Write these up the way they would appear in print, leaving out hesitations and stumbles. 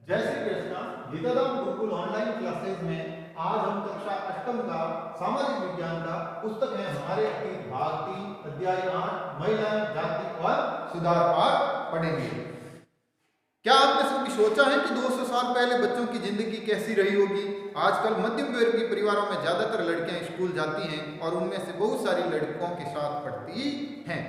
जय Shri Krishna. गीताधाम Gurukul online classes में आज हम कक्षा अष्टम का सामाजिक विज्ञान का पुस्तक है हमारे अतीत भाग 3 अध्याय 8 महिलाएं जाति और सुधार पाठ पढ़ेंगे। क्या आपने कभी सोचा है कि 200 साल पहले बच्चों की जिंदगी कैसी रही होगी? आजकल मध्यम वर्गीय परिवारों में ज्यादातर लड़कियां स्कूल जाती हैं और उनमें से बहुत सारी लड़कों के साथ पढ़ती हैं।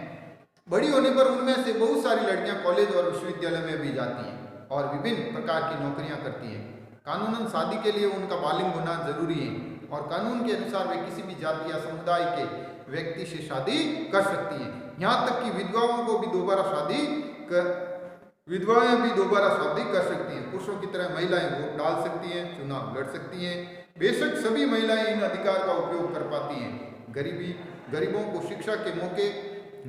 बड़ी होने पर उनमें से बहुत सारी लड़कियां कॉलेज और विश्वविद्यालय में भी जाती हैं और विभिन्न प्रकार की नौकरियां करती हैं। कानूनन शादी के लिए उनका बालिग होना जरूरी है और कानून के अनुसार वे किसी भी जाति या समुदाय के व्यक्ति से शादी कर सकती हैं। यहाँ तक कि विधवाएं भी दोबारा शादी कर सकती हैं। पुरुषों की तरह महिलाएं वोट डाल सकती हैं, चुनाव लड़ सकती हैं। बेशक सभी महिलाएं इन अधिकार का उपयोग कर पाती हैं। गरीबों को शिक्षा के मौके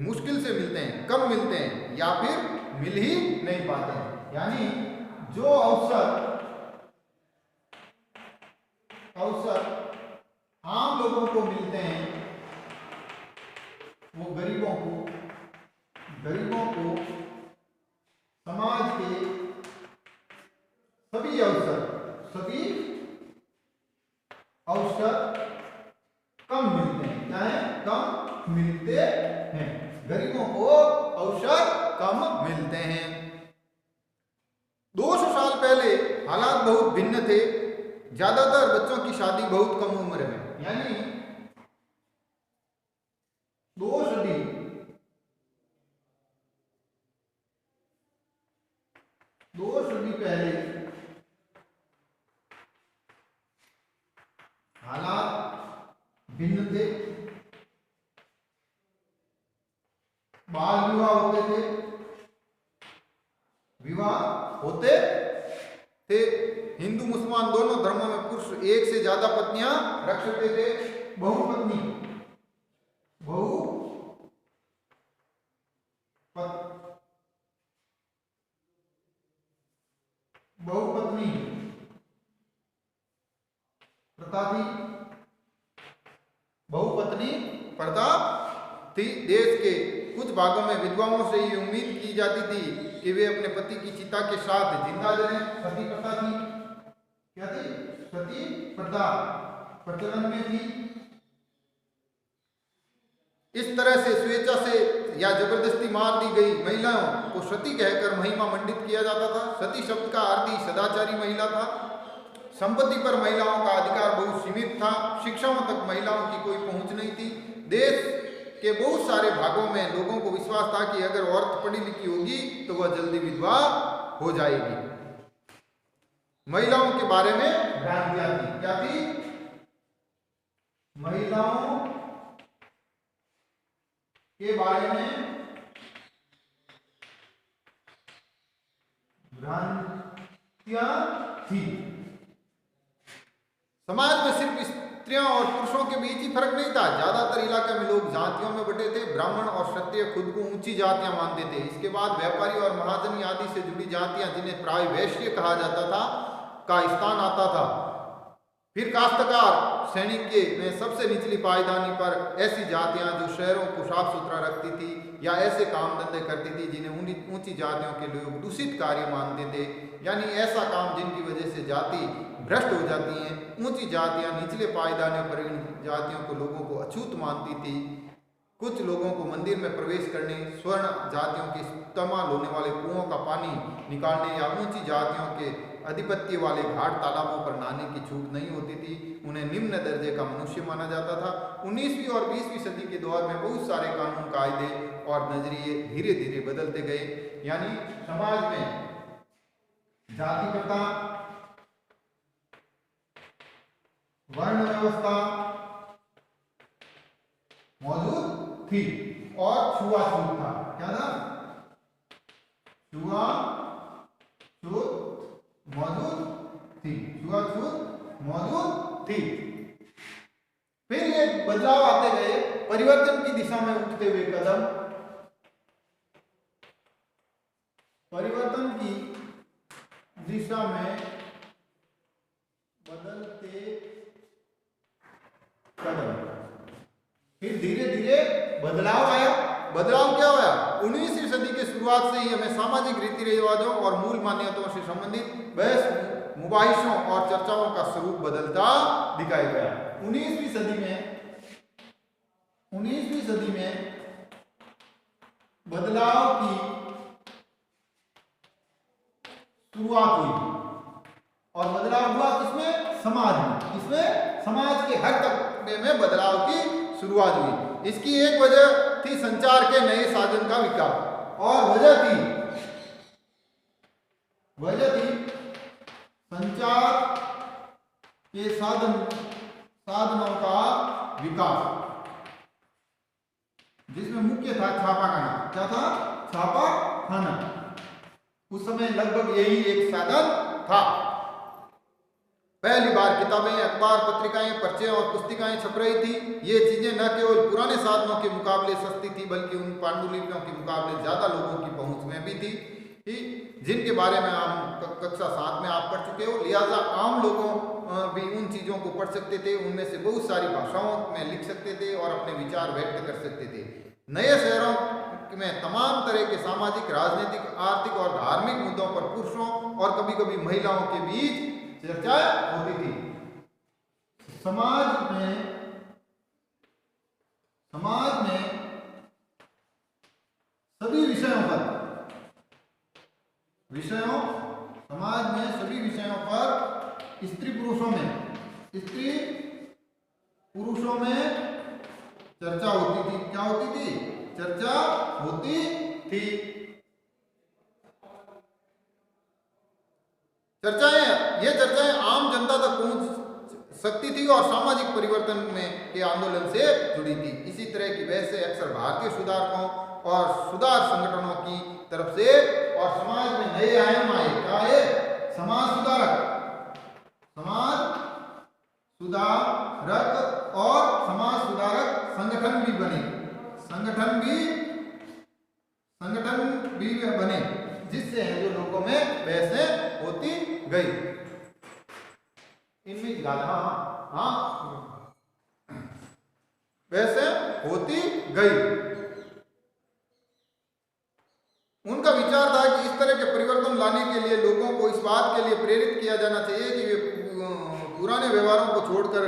मुश्किल से मिलते हैं, कम मिलते हैं या फिर मिल ही नहीं पाते हैं। यानी जो अवसर आम लोगों को मिलते हैं वो गरीबों को समाज के सभी अवसर कम मिलते हैं। क्या है? कम मिलते हैं। गरीबों को अवसर कम मिलते हैं। 200 साल पहले हालात बहुत भिन्न थे। ज्यादातर बच्चों की शादी बहुत कम उम्र में, यानी 2 सदी पहले हालात भिन्न थे। बाल विवाह होते थे। हिंदू मुसलमान दोनों धर्मों में पुरुष एक से ज्यादा पत्नियां रख सकते थे। बहुपत्नी प्रथा थी। देश के कुछ भागों में विधवाओं से ये उम्मीद की जाती थी कि वे अपने पति की चिता के साथ जिंदा जलें। सती प्रथा थी। क्या थी? सती प्रथा प्रचलन में थी। इस तरह से स्वेच्छा से या जबरदस्ती मार दी गई महिलाओं को सती कहकर महिमा मंडित किया जाता था। सती शब्द का अर्थ ही सदाचारी महिला था। संपत्ति पर महिलाओं का अधिकार बहुत सीमित था। शिक्षाओं तक महिलाओं की कोई पहुंच नहीं थी। देश के बहुत सारे भागों में लोगों को विश्वास था कि अगर औरत पढ़ी लिखी होगी तो वह जल्दी विधवा हो जाएगी। महिलाओं के बारे में भ्रांतियां थी। क्या थी? महिलाओं के बारे में भ्रांतियां थी। समाज में सिर्फ स्त्रियों और पुरुषों के बीच ही फर्क नहीं था। ज्यादातर इलाके में लोग जातियों में बटे थे। ब्राह्मण और क्षत्रिय खुद को ऊंची जातियां मानते थे। इसके बाद व्यापारी और महाजनी आदि से जुड़ी जातियां, जिन्हें प्राय वैश्य कहा जाता था, का स्थान आता था। फिर काश्तकार श्रेणी के में सबसे निचली पायदानी पर ऐसी जातियां जो शहरों को साफ सुथरा रखती थी या ऐसे काम धंधे करती थी जिन्हें ऊंची जातियों के लोग दूषित कार्य मानते थे, यानी ऐसा काम जिनकी वजह से जाति भ्रष्ट हो जाती हैं। ऊंची जातियां निचले पायदानियों पर इन जातियों को लोगों को अछूत मानती थी। कुछ लोगों को मंदिर में प्रवेश करने, स्वर्ण जातियों के इस्तेमाल होने वाले कुओं का पानी निकालने या ऊंची जातियों के अधिपत्य वाले घाट तालाबों पर नहाने की छूट नहीं होती थी। उन्हें निम्न दर्जे का मनुष्य माना जाता था। 19वीं और 20वीं सदी के दौर में बहुत सारे कानून कायदे और नजरिए धीरे धीरे बदलते गए। यानी समाज में जाति प्रथा, वर्ण व्यवस्था मौजूद थी और छुआछूत था। क्या था? छुआछूत मौजूद थी। फिर ये बदलाव आते गए, परिवर्तन की दिशा में उठते हुए कदम, परिवर्तन की दिशा में बदलते कदम। फिर धीरे धीरे बदलाव आया। बदलाव क्या हुआ? 19वीं सदी के शुरुआत शुरुआत से ही हमें सामाजिक रीति रिवाजों और मूल मान्यताओं से संबंधित बहस, मुबाहिशों और चर्चाओं का स्वरूप बदलता दिखाया गया। 19वीं सदी में बदलाव की शुरुआत हुई और बदलाव हुआ किसमें? समाज में। किसमें? समाज के हर तबके में बदलाव की शुरुआत हुई। इसकी एक वजह थी संचार के नए साधन का विकास और वजह थी संचार के साधनों का विकास, जिसमें मुख्य था छापा खाना। क्या था? छापा खाना। उस समय लगभग यही एक साधन था। पहली बार किताबें, अखबार, पत्रिकाएं, पर्चे और पुस्तिकाएं छप रही थी। ये चीजें न केवल पुराने साधनों के मुकाबले सस्ती थी, बल्कि उन पांडुलिपियों के मुकाबले ज्यादा लोगों की पहुंच में भी थी, जिनके बारे में हम कक्षा 7 में आप पढ़ चुके हो। लिहाजा आम लोगों भी उन चीजों को पढ़ सकते थे, उनमें से बहुत सारी भाषाओं में लिख सकते थे और अपने विचार व्यक्त कर सकते थे। नए शहरों में तमाम तरह के सामाजिक, राजनीतिक, आर्थिक और धार्मिक मुद्दों पर पुरुषों और कभी कभी महिलाओं के बीच चर्चा होती थी। समाज में सभी विषयों पर स्त्री पुरुषों में चर्चा होती थी। क्या होती थी? चर्चा होती थी। ये चर्चाएं आम जनता तक पहुंच सकती थी और सामाजिक परिवर्तन में के आंदोलन से जुड़ी थी। इसी तरह की बहसें अक्सर भारतीय सुधारकों और सुधार संगठनों की तरफ से और समाज में नए आयाम आए। क्या है? समाज सुधारक और समाज सुधारक संगठन भी बने, जिससे जो लोगों में बहसें होती गई। इनमें बहसें होती गई। उनका विचार था कि इस तरह के परिवर्तन लाने के लिए लोगों को इस बात के लिए प्रेरित किया जाना चाहिए कि वे पुराने व्यवहारों को छोड़कर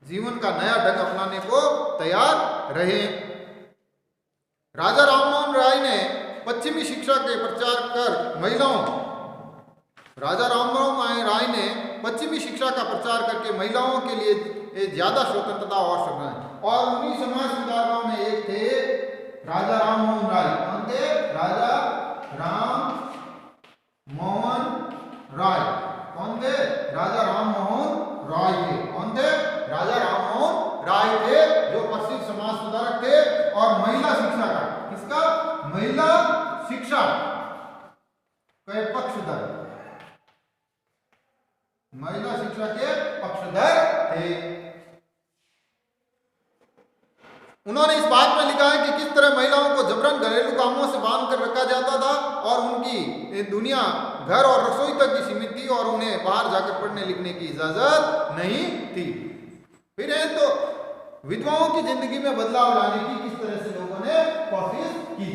जीवन का नया ढंग अपनाने को तैयार रहे। राजा राममोहन राय ने पश्चिमी शिक्षा के प्रचार कर महिलाओं के लिए ज्यादा स्वतंत्रता और उन्हीं समाज सुधारकों में एक थे राजा राममोहन राय। कौन थे? राजा राममोहन राय। कौन थे? राजा राममोहन राय थे। कौन थे? राजा राममोहन राय थे, जो प्रसिद्ध समाज सुधारक थे और महिला शिक्षा का, किसका? महिला शिक्षा के पक्षधर, महिला शिक्षा के पक्षधर थे। उन्होंने इस बात में लिखा है कि किस तरह महिलाओं को जबरन घरेलू कामों से बांध कर रखा जाता था और उनकी दुनिया घर और रसोई तक की सीमित थी और उन्हें बाहर जाकर पढ़ने लिखने की इजाजत नहीं थी। फिर है तो विधवाओं की जिंदगी में बदलाव लाने की किस तरह से लोगों ने कोशिश की।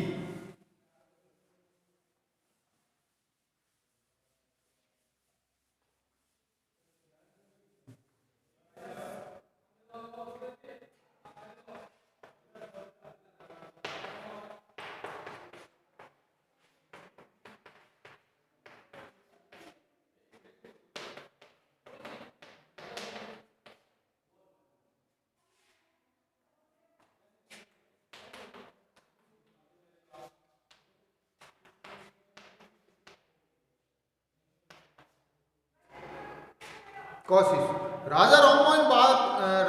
राजा राममोहन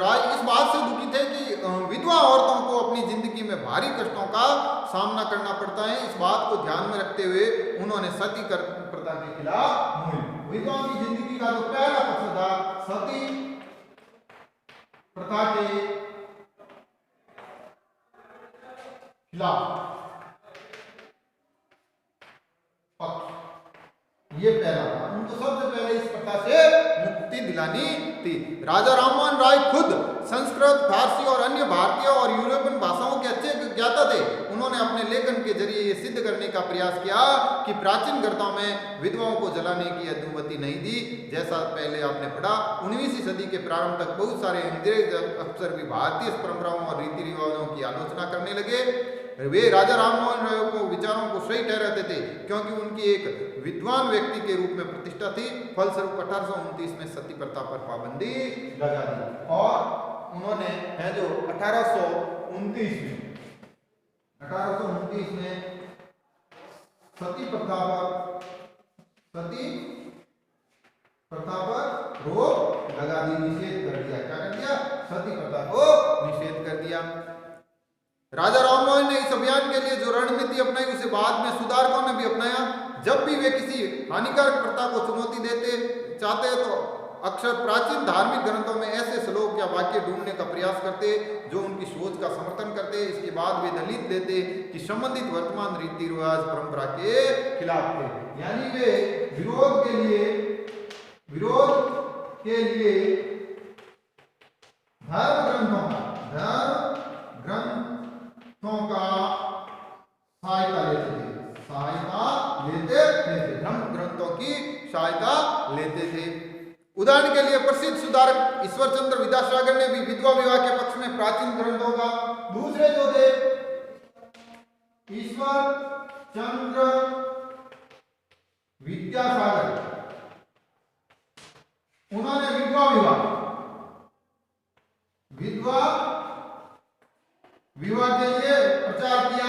राय इस बात से दुखी थे कि विधवा औरतों को अपनी जिंदगी में भारी कष्टों का सामना करना पड़ता है। इस बात को ध्यान में रखते हुए उन्होंने सती प्रथा के खिलाफ मुहिम। विधवाओं की जिंदगी का जो पहला पक्ष था सती प्रथा के खिलाफ पक्ष, ये पहला था। उनको सबसे पहले इस प्रथा से मुक्ति दिलानी थी। राजा राममोहन राय खुद संस्कृत, फारसी और अन्य भारतीय और यूरोपियन भाषाओं के अच्छे ज्ञाता थे। उन्होंने अपने लेखन के जरिए ये सिद्ध करने का प्रयास किया कि प्राचीन ग्रंथों में विधवाओं को जलाने की अनुमति नहीं दी। जैसा पहले आपने पढ़ा, 19वीं सदी के प्रारंभ तक बहुत सारे अंग्रेज अफसर भी भारतीय परंपराओं और रीति रिवाजों की आलोचना करने लगे। वे राजा राममोहन राय को विचारों को सही ठहराते थे क्योंकि उनकी एक विद्वान व्यक्ति के रूप में प्रतिष्ठा थी। फलस्वरूप 1829 में सती प्रथा पर पाबंदी लगा दी और उन्होंने है जो 1829 में सती प्रथा पर रोक लगा दी, निषेध कर दिया। क्या कर दिया? सती प्रथा को निषेध कर दिया। राजा राममोहन ने इस अभियान के लिए जो रणनीति अपनाई उसे बाद में सुधारकों ने भी अपनाया। जब भी वे किसी हानिकारक प्रथा को चुनौती चाहते तो अक्सर प्राचीन धार्मिक ग्रंथों में ऐसे श्लोक या वाक्य ढूंढने का प्रयास करते जो उनकी सोच का समर्थन करते। इसके बाद वे दलील देते कि संबंधित वर्तमान रीति रिवाज परंपरा के खिलाफ थे। यानी वे विरोध के लिए धर्म ग्रंथों का धर्म ग्रंथों की सहायता लेते थे। उदाहरण के लिए प्रसिद्ध सुधारक ईश्वरचंद्र विद्यासागर ने भी विधवा विवाह के पक्ष में प्राचीन ग्रंथों का, दूसरे जो थे ईश्वरचंद्र विद्यासागर, उन्होंने विधवा विवाह के लिए प्रचार किया।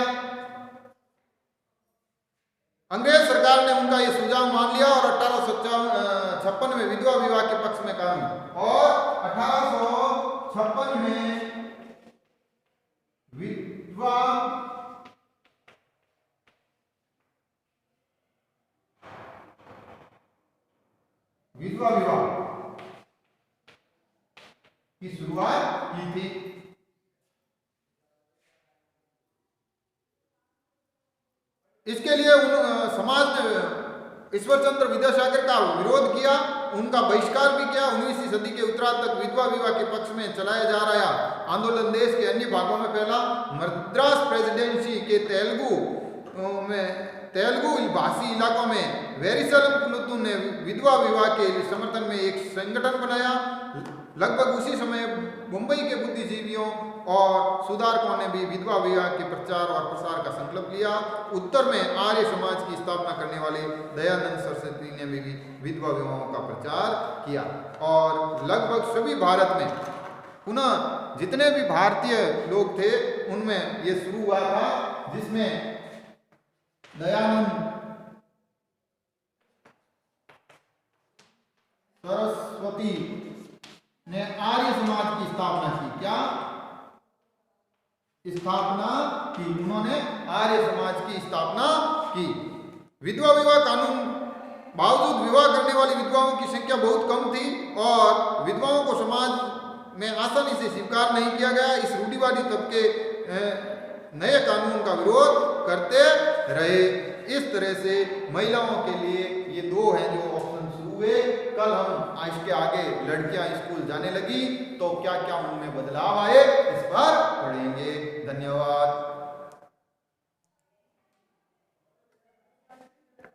अंग्रेज सरकार ने उनका यह सुझाव मान लिया और 1856 में विधवा विवाह के पक्ष में कानून और 1856 में विधवा विवाह की शुरुआत की थी। इसके लिए समाज ने ईश्वरचंद्र विद्यासागर का विरोध किया, उनका बहिष्कार भी किया। 19वीं सदी के उत्तरार्ध तक विधवा विवाह के पक्ष में चलाया जा रहा आंदोलन देश के अन्य भागों में फैला। मद्रास प्रेसिडेंसी के तेलुगु भाषी इलाकों में वेरिसलम पुलुतु ने विधवा विवाह के समर्थन में एक संगठन बनाया। लगभग उसी समय मुंबई के बुद्धिजीवियों और सुधारकों ने भी विधवा विवाह के प्रचार और प्रसार का संकल्प लिया। उत्तर में आर्य समाज की स्थापना करने वाले दयानंद सरस्वती ने भी विधवा विवाहों का प्रचार किया और लगभग सभी भारत में पुनः जितने भी भारतीय लोग थे उनमें ये शुरू हुआ था, जिसमें दयानंद सरस्वती ने आर्य समाज की स्थापना की। क्या स्थापना की? उन्होंने आर्य समाज की स्थापना की। विधवा विवाह कानून बावजूद विवाह करने वाली विधवाओं की संख्या बहुत कम थी और विधवाओं को समाज में आसानी से स्वीकार नहीं किया गया। इस रूढ़िवादी तबके नए कानून का विरोध करते रहे। इस तरह से महिलाओं के लिए ये दो हैं जो ऑप्शन शुरू हुए। कल हम इसके आगे लड़कियां स्कूल जाने लगी तो क्या क्या उनमें बदलाव आए इस पर पढ़ेंगे। धन्यवाद।